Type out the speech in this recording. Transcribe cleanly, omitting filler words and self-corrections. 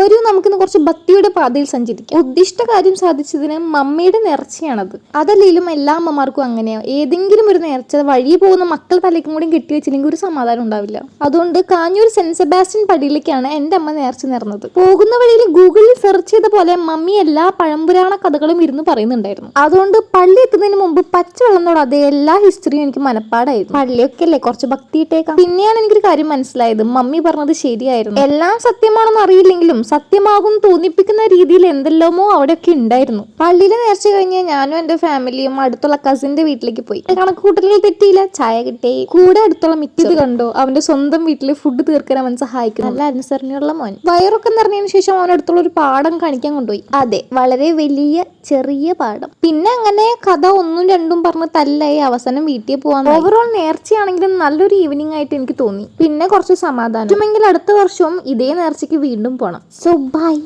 വരൂ നമുക്കിന്ന് കുറച്ച് ഭക്തിയുടെ പാതയിൽ സഞ്ചരിക്കാം. ഉദ്ദിഷ്ട കാര്യം സാധിച്ചതിന് മമ്മിയുടെ നേർച്ചയാണത്. അതല്ലെങ്കിലും എല്ലാ അമ്മമാർക്കും അങ്ങനെയോ ഏതെങ്കിലും ഒരു നേർച്ച വഴി പോകുന്ന മക്കൾ തലയ്ക്കും കൂടി കെട്ടി വെച്ചില്ലെങ്കിൽ ഒരു സമാധാനം ഉണ്ടാവില്ല. അതുകൊണ്ട് കാഞ്ഞൂർ സെന്റ് സെബാസ്റ്റ്യൻ പടിയിലേക്കാണ് എന്റെ അമ്മ നേർച്ച നേർന്നത്. പോകുന്ന വഴിയിൽ ഗൂഗിളിൽ സെർച്ച് ചെയ്ത പോലെ മമ്മി എല്ലാ പഴംപുരാണ കഥകളും ഇരുന്ന് പറയുന്നുണ്ടായിരുന്നു. അതുകൊണ്ട് പള്ളി എത്തുന്നതിന് മുമ്പ് പച്ചവെള്ളം തൊടാതെ എല്ലാ ഹിസ്റ്ററിയും എനിക്ക് മനപ്പാടായിരുന്നു. പള്ളിയൊക്കെ അല്ലേ, കുറച്ച് ഭക്തി ഇട്ടേക്കാം. പിന്നെയാണ് എനിക്കൊരു കാര്യം മനസ്സിലായത്, മമ്മി പറഞ്ഞത് ശരിയായിരുന്നു. എല്ലാം സത്യമാണെന്ന് അറിയില്ലെങ്കിലും സത്യമാകും തോന്നിപ്പിക്കുന്ന രീതിയിൽ എന്തെല്ലാമോ അവിടെയൊക്കെ ഉണ്ടായിരുന്നു. പള്ളിയിലെ നേർച്ച കഴിഞ്ഞ് ഞാനും എന്റെ ഫാമിലിയും അടുത്തുള്ള കസിന്റെ വീട്ടിലേക്ക് പോയി. കണക്കുകൂട്ടലുകൾ തെറ്റിയില്ല, ചായ കിട്ടി. കൂടെ അടുത്തുള്ള മിക്കത് കണ്ടോ, അവന്റെ സ്വന്തം വീട്ടില് ഫുഡ് തീർക്കാൻ അവൻ സഹായിക്കുന്നു. നല്ല അനുസരണയുള്ള മോൻ. വയറൊക്കെ നിറഞ്ഞതിന് ശേഷം അവൻ അടുത്തുള്ള ഒരു പാടം കാണിക്കാൻ കൊണ്ടുപോയി. അതെ, വളരെ വലിയ ചെറിയ പാടം. പിന്നെ അങ്ങനെ കഥ ഒന്നും രണ്ടും പറഞ്ഞ് തല്ലായി അവസാനം വീട്ടിൽ പോവാൻ. ഓവറോൾ നേർച്ചയാണെങ്കിലും നല്ലൊരു ഈവനിങ് ആയിട്ട് എനിക്ക് തോന്നി. പിന്നെ കുറച്ച് സമാധാനം. അടുത്ത വർഷവും ഇതേ നേർച്ചയ്ക്ക് വീണ്ടും പോണം. So by.